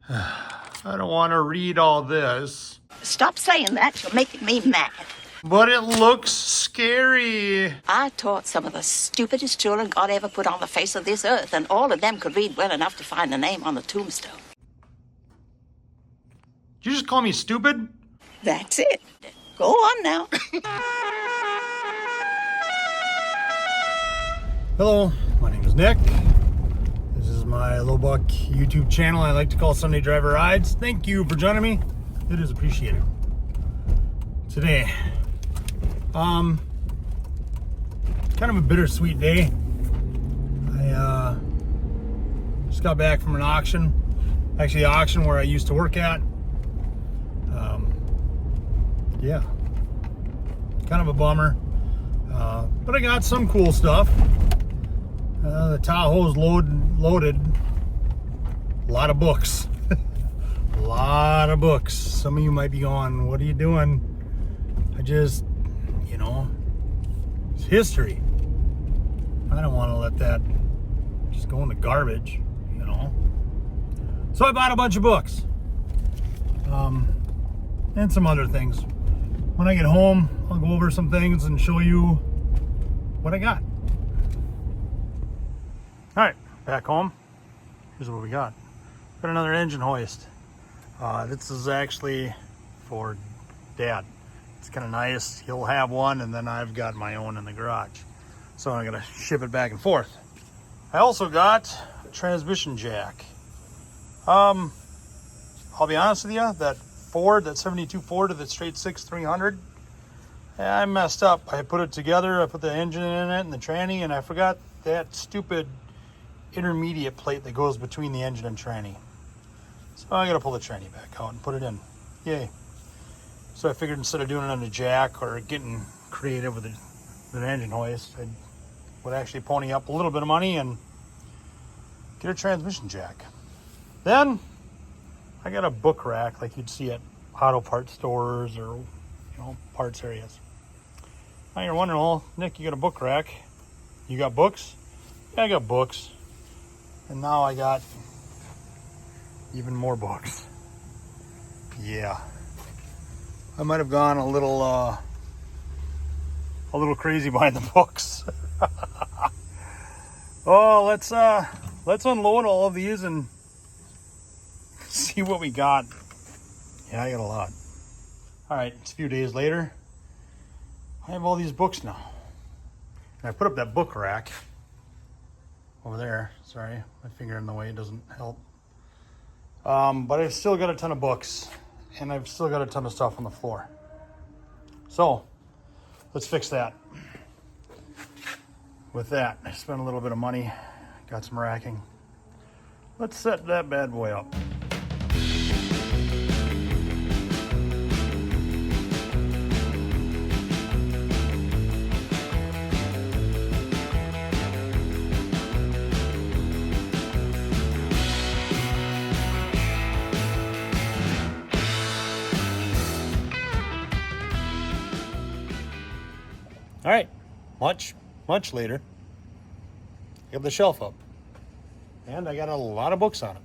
I don't want to read all this. Stop saying that. You're making me mad. But it looks scary. I taught some of the stupidest children God ever put on the face of this earth, and all of them could read well enough to find the name on the tombstone. Did you just call me stupid? That's it. Go on now. Hello, my name is Nick. This is my Low Buck YouTube channel I like to call Sunday Driver Rides. Thank you for joining me. It is appreciated. Today, kind of a bittersweet day. I just got back from an auction. Actually, the auction where I used to work at. Yeah, kind of a bummer. But I got some cool stuff. The Tahoe's loaded. A lot of books. A lot of books. Some of you might be going, what are you doing? I just, it's history. I don't want to let that just go in the garbage, So I bought a bunch of books. And some other things. When I get home, I'll go over some things and show you what I got. All right, back home. Here's what we got. Got another engine hoist. This is actually for Dad. It's kind of nice. He'll have one, and then I've got my own in the garage. So I'm gonna ship it back and forth. I also got a transmission jack. I'll be honest with you, that Ford, that 72 Ford of the straight 6 300, I messed up. I put it together, I put the engine in it and the tranny, and I forgot that stupid intermediate plate that goes between the engine and tranny. So I gotta pull the tranny back out and put it in. Yay. So I figured instead of doing it on the jack or getting creative with an engine hoist, I would actually pony up a little bit of money and get a transmission jack. Then I got a book rack like you'd see at auto parts stores or parts areas. Now you're wondering, well, Nick, you got a book rack. You got books? Yeah, I got books. And now I got even more books. Yeah. I might have gone a little crazy behind the books. Oh, let's unload all of these and see what we got. Yeah, I got a lot. All right, it's a few days later. I have all these books now. And I put up that book rack over there. Sorry, my finger in the way doesn't help. But I've still got a ton of books, and I've still got a ton of stuff on the floor. So, let's fix that. With that, I spent a little bit of money, got some racking. Let's set that bad boy up. All right, much later, I got the shelf up, and I got a lot of books on it.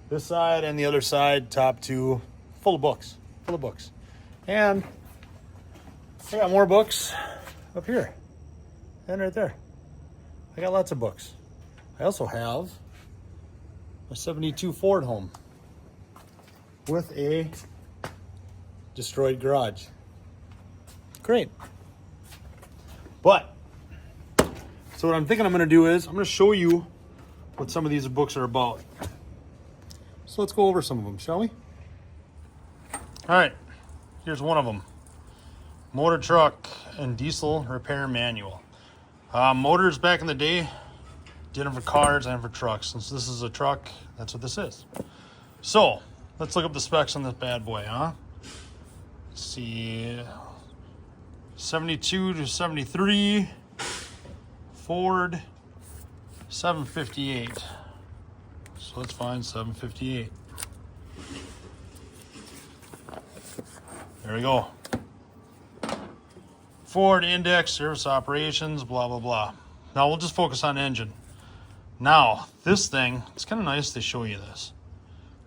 This side and the other side, top two, full of books. And I got more books up here and right there. I got lots of books. I also have a 72 Ford home with a destroyed garage. Great. But, so what I'm thinking I'm going to do is, I'm going to show you what some of these books are about. So let's go over some of them, shall we? All right, here's one of them. Motor Truck and Diesel Repair Manual. Motors back in the day, did them for cars and for trucks. Since this is a truck, that's what this is. So, let's look up the specs on this bad boy, huh? Let's see... 72 to 73 Ford 758. So let's find 758. There we go. Ford Index, service operations, blah, blah, blah. Now we'll just focus on engine. Now, this thing, it's kind of nice they show you this.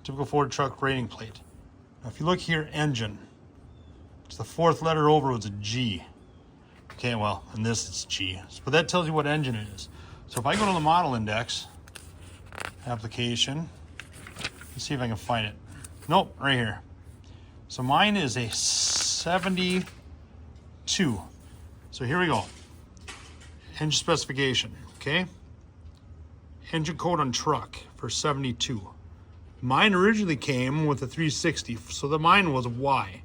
Typical Ford truck rating plate. Now if you look here, engine. It's the fourth letter over, it's a G. Okay, well, in this it's G. But that tells you what engine it is. So if I go to the model index, application, let's see if I can find it. Nope, right here. So mine is a 72. So here we go. Engine specification, okay? Engine code on truck for 72. Mine originally came with a 360, so the mine was a Y.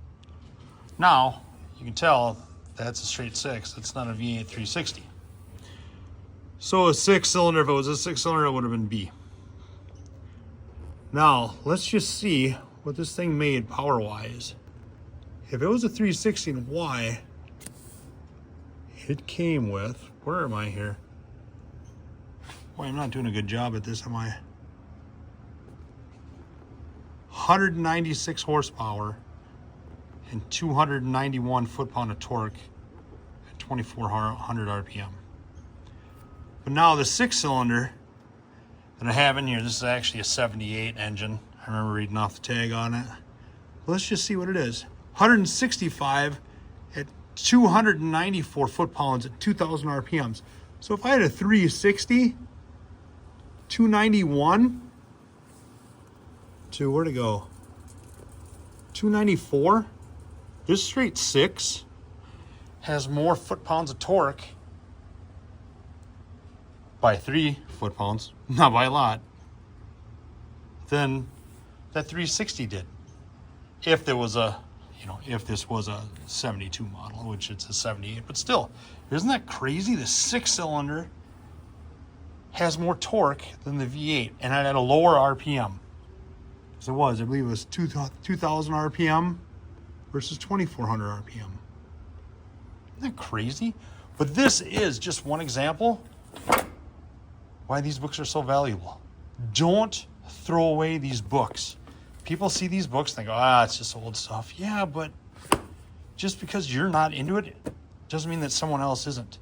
Now, you can tell that's a straight 6. It's not a V8 360. So a 6-cylinder, if it was a 6-cylinder, it would have been B. Now, let's just see what this thing made power-wise. If it was a 360 and Y, it came with, where am I here? Boy, I'm not doing a good job at this, am I? 196 horsepower and 291 foot-pound of torque at 2,400 RPM. But now the 6-cylinder that I have in here, this is actually a 78 engine. I remember reading off the tag on it. Let's just see what it is. 165 at 294 foot-pounds at 2,000 RPMs. So if I had a 360, 291 to, where'd it go? 294. This straight 6 has more foot-pounds of torque by 3 foot-pounds, not by a lot, than that 360 did. If there was a, if this was a 72 model, which it's a 78, but still, isn't that crazy? The 6-cylinder has more torque than the V8, and at a lower RPM. As it was, I believe it was 2,000 RPM versus 2,400 RPM. Isn't that crazy? But this is just one example why these books are so valuable. Don't throw away these books. People see these books and they go, it's just old stuff. Yeah, but just because you're not into it doesn't mean that someone else isn't.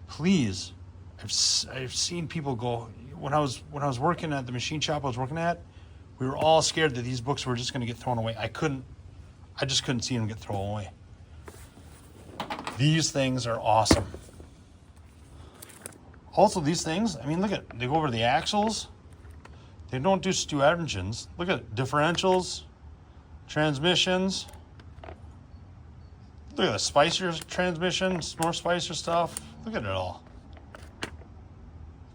Please, I've seen people go, when I was working at the machine shop I was working at, we were all scared that these books were just going to get thrown away. I just couldn't see them get thrown away. These things are awesome. Also, these things, I mean, look at, they go over the axles. They don't just do engines. Look at differentials, transmissions. Look at the Spicer transmission, more Spicer stuff. Look at it all.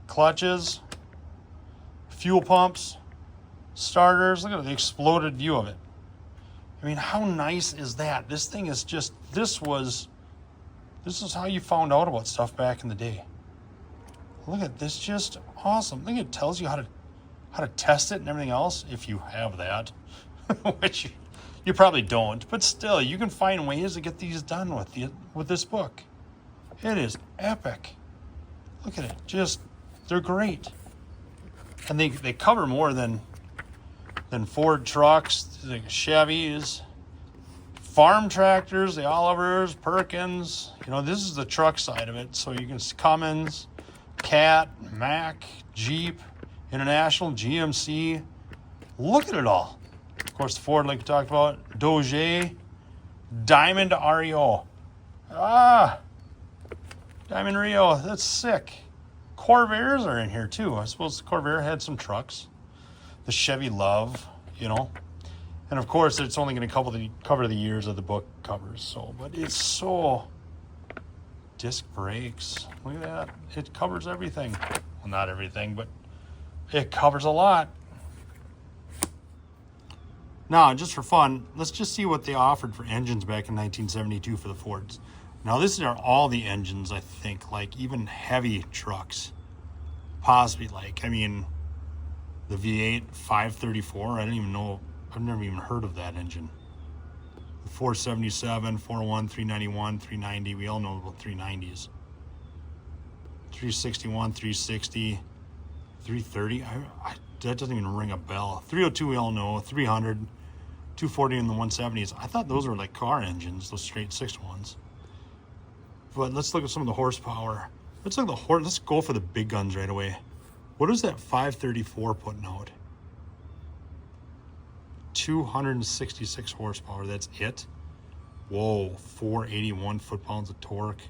Clutches, fuel pumps, starters. Look at the exploded view of it. I mean, how nice is that? This thing is just, this is how you found out about stuff back in the day. Look at this, just awesome. Look, it tells you how to test it and everything else, if you have that, which you probably don't, but still, you can find ways to get these done with this book. It is epic. Look at it, just, they're great. And they cover more than Ford trucks, the Chevys, farm tractors, the Olivers, Perkins. This is the truck side of it, so you can see Cummins, Cat, Mack, Jeep, International, GMC. Look at it all. Of course, the Ford, like we talked about, Doge, Diamond REO. Diamond Rio, that's sick. Corvairs are in here too. I suppose the Corvair had some trucks. The Chevy Love, And of course, it's only going to cover the years of the book covers. So, but it's so... Disc brakes. Look at that. It covers everything. Well, not everything, but it covers a lot. Now, just for fun, let's just see what they offered for engines back in 1972 for the Fords. Now, this are all the engines, I think, like even heavy trucks. Possibly like, the V8 534, I didn't even know, I've never even heard of that engine. The 477, 401, 391, 390, we all know about 390s. 361, 360, 330, that doesn't even ring a bell. 302 we all know, 300, 240 and the 170s. I thought those were like car engines, those straight 6 ones. But let's look at some of the horsepower. Let's go for the big guns right away. What is that 534 putting out? 266 horsepower. That's it. Whoa, 481 foot-pounds of torque.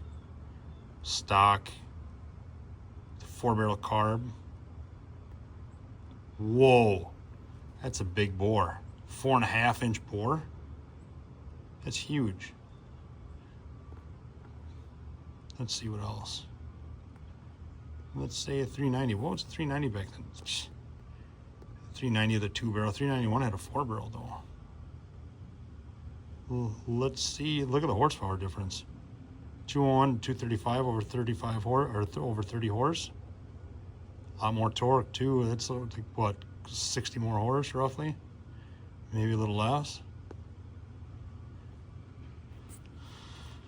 Stock. 4-barrel carb. Whoa, that's a big bore. 4.5-inch bore. That's huge. Let's see what else. Let's say a 390. What was a 390 back then? 390 of the 2-barrel. 391 had a 4-barrel though. Well, let's see. Look at the horsepower difference. 201, 235 over 35 horse, or over 30 horse. A lot more torque too. That's like, what, 60 more horse roughly? Maybe a little less.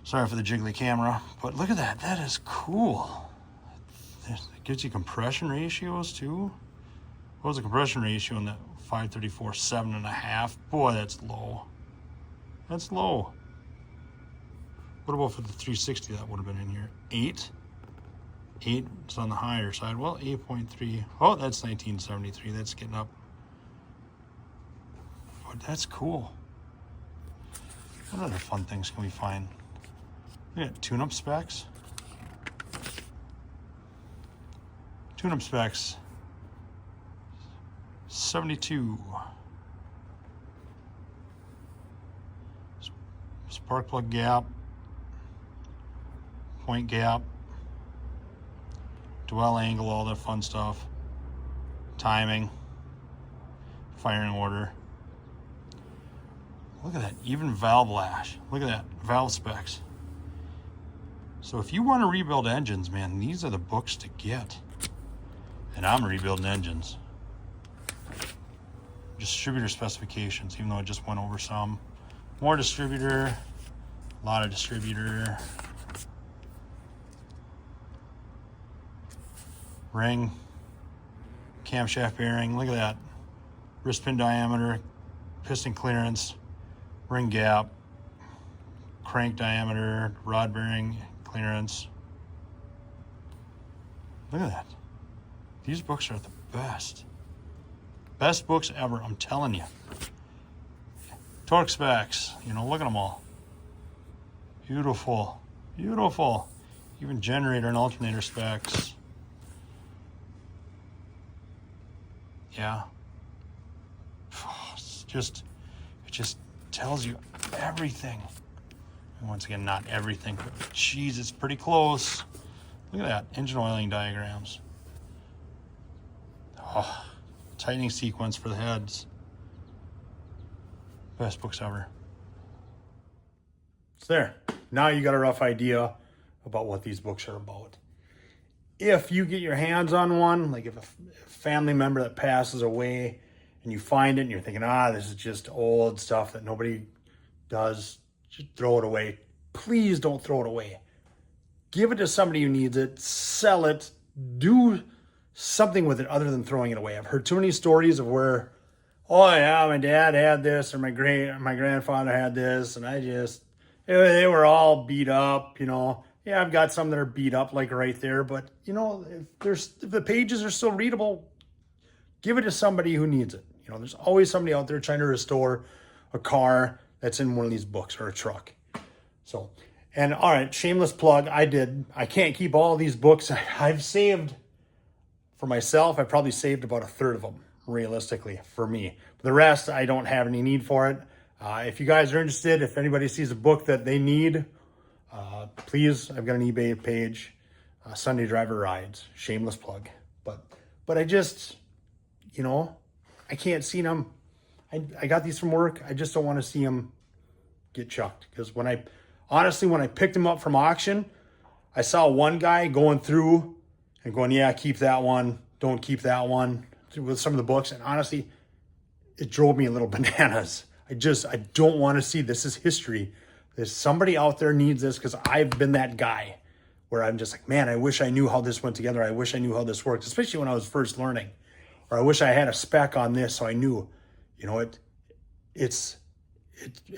Sorry for the jiggly camera, but look at that. That is cool. It gives you compression ratios too. What was the compression ratio in that 534? 7.5. Boy, that's low. That's low. What about for the 360 that would have been in here? 8? 8 is on the higher side. Well, 8.3. Oh, that's 1973. That's getting up. But that's cool. What other fun things can we find? Look at tune-up specs. Tune-up specs. 72. Spark plug gap. Point gap. Dwell angle, all that fun stuff. Timing. Firing order. Look at that, even valve lash. Look at that, valve specs. So if you want to rebuild engines, man, these are the books to get. And I'm rebuilding engines. Distributor specifications, even though I just went over some. More distributor, a lot of distributor. Ring, camshaft bearing, look at that. Wrist pin diameter, piston clearance, ring gap, crank diameter, rod bearing clearance. Look at that. These books are the best. Best books ever, I'm telling you. Torque specs, you know, look at them all. Beautiful, beautiful. Even generator and alternator specs. Yeah. It just tells you everything. And once again, not everything, but geez, it's pretty close. Look at that, engine oiling diagrams. Oh, tightening sequence for the heads. Best books ever. It's there. Now you got a rough idea about what these books are about. If you get your hands on one, like if a family member that passes away and you find it and you're thinking, this is just old stuff that nobody does, just throw it away. Please don't throw it away. Give it to somebody who needs it, sell it, do something with it other than throwing it away. I've heard too many stories of where, oh yeah, my dad had this or my grandfather had this, and they were all beat up, you know. Yeah, I've got some that are beat up like right there, but you know, if the pages are still readable, give it to somebody who needs it. You know, there's always somebody out there trying to restore a car that's in one of these books or a truck. So, and all right, shameless plug. I can't keep all of these books. I've saved for myself. I probably saved about a third of them, realistically, for me. The rest, I don't have any need for it. If you guys are interested, if anybody sees a book that they need, please, I've got an eBay page, Sunday Driver Rides, shameless plug. But I just, you know, I can't see them. I got these from work. I just don't want to see them get chucked. Because when I picked them up from auction, I saw one guy going through and going, yeah, keep that one. Don't keep that one, with some of the books. And honestly, it drove me a little bananas. I don't want to see, this is history. There's somebody out there needs this, because I've been that guy where I'm just like, man, I wish I knew how this went together. I wish I knew how this worked, especially when I was first learning. Or I wish I had a spec on this so I knew, you know, it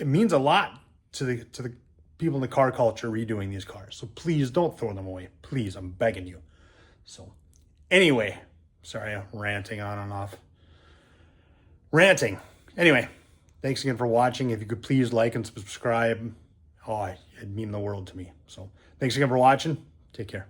means a lot to the people in the car culture redoing these cars. So please don't throw them away. Please, I'm begging you. So anyway, sorry, I'm ranting on and off. Ranting. Anyway, Thanks again for watching. If you could please like and subscribe, it'd mean the world to me. So thanks again for watching. Take care.